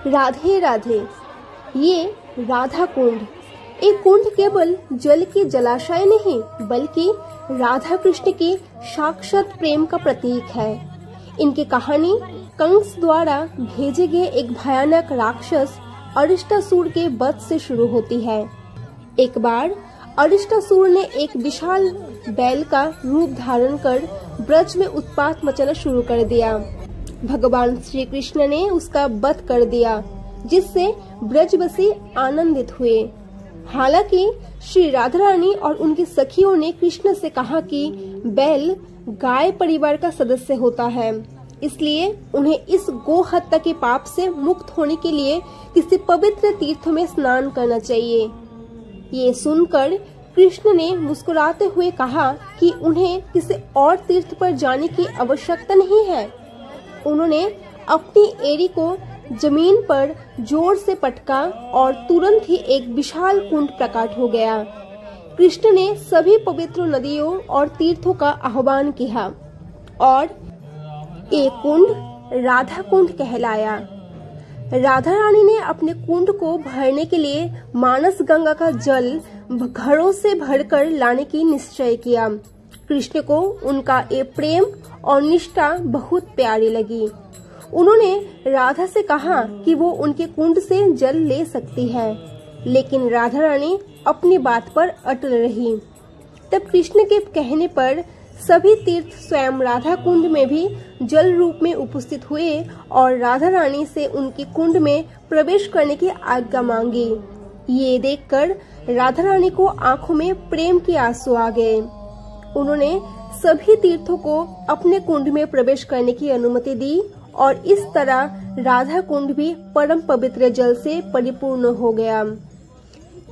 राधे राधे। ये राधा कुंड एक कुंड केवल जल के जलाशय नहीं बल्कि राधा कृष्ण के साक्षात प्रेम का प्रतीक है। इनकी कहानी कंस द्वारा भेजे गए एक भयानक राक्षस अरिष्टासुर के वध से शुरू होती है। एक बार अरिष्टासुर ने एक विशाल बैल का रूप धारण कर ब्रज में उत्पात मचाना शुरू कर दिया। भगवान श्री कृष्ण ने उसका वध कर दिया, जिससे ब्रजवासी आनंदित हुए। हालांकि श्री राधा रानी और उनकी सखियों ने कृष्ण से कहा कि बैल गाय परिवार का सदस्य होता है, इसलिए उन्हें इस गो हत्या के पाप से मुक्त होने के लिए किसी पवित्र तीर्थ में स्नान करना चाहिए। ये सुनकर कृष्ण ने मुस्कुराते हुए कहा कि उन्हें किसी और तीर्थ पर जाने की आवश्यकता नहीं है। उन्होंने अपनी एड़ी को जमीन पर जोर से पटका और तुरंत ही एक विशाल कुंड प्रकट हो गया। कृष्ण ने सभी पवित्र नदियों और तीर्थों का आह्वान किया और एक कुंड राधा कुंड कहलाया। राधा रानी ने अपने कुंड को भरने के लिए मानस गंगा का जल घड़ों से भरकर लाने की निश्चय किया। कृष्ण को उनका ये प्रेम और निष्ठा बहुत प्यारी लगी। उन्होंने राधा से कहा कि वो उनके कुंड से जल ले सकती है, लेकिन राधा रानी अपनी बात पर अटल रही। तब कृष्ण के कहने पर सभी तीर्थ स्वयं राधा कुंड में भी जल रूप में उपस्थित हुए और राधा रानी से उनके कुंड में प्रवेश करने की आज्ञा मांगी। ये देखकर राधा रानी को आंखों में प्रेम के आंसू आ गए। उन्होंने सभी तीर्थों को अपने कुंड में प्रवेश करने की अनुमति दी और इस तरह राधा कुंड भी परम पवित्र जल से परिपूर्ण हो गया।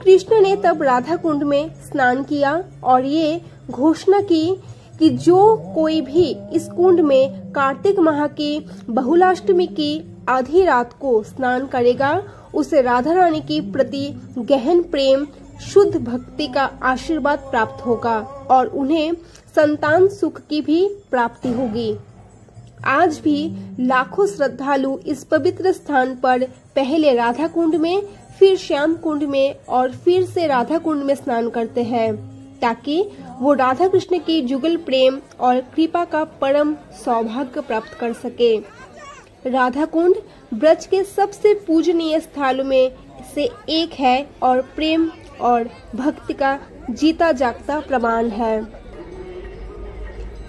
कृष्ण ने तब राधा कुंड में स्नान किया और ये घोषणा की कि जो कोई भी इस कुंड में कार्तिक माह की बहुलाष्टमी की आधी रात को स्नान करेगा, उसे राधा रानी की प्रति गहन प्रेम, शुद्ध भक्ति का आशीर्वाद प्राप्त होगा और उन्हें संतान सुख की भी प्राप्ति होगी। आज भी लाखों श्रद्धालु इस पवित्र स्थान पर पहले राधा कुंड में, फिर श्याम कुंड में और फिर से राधा कुंड में स्नान करते हैं, ताकि वो राधा कृष्ण की जुगल प्रेम और कृपा का परम सौभाग्य प्राप्त कर सके। राधा कुंड ब्रज के सबसे पूजनीय स्थलों में से एक है और प्रेम और भक्ति का जीता जागता प्रमाण है।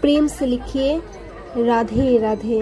प्रेम से लिखिए राधे राधे।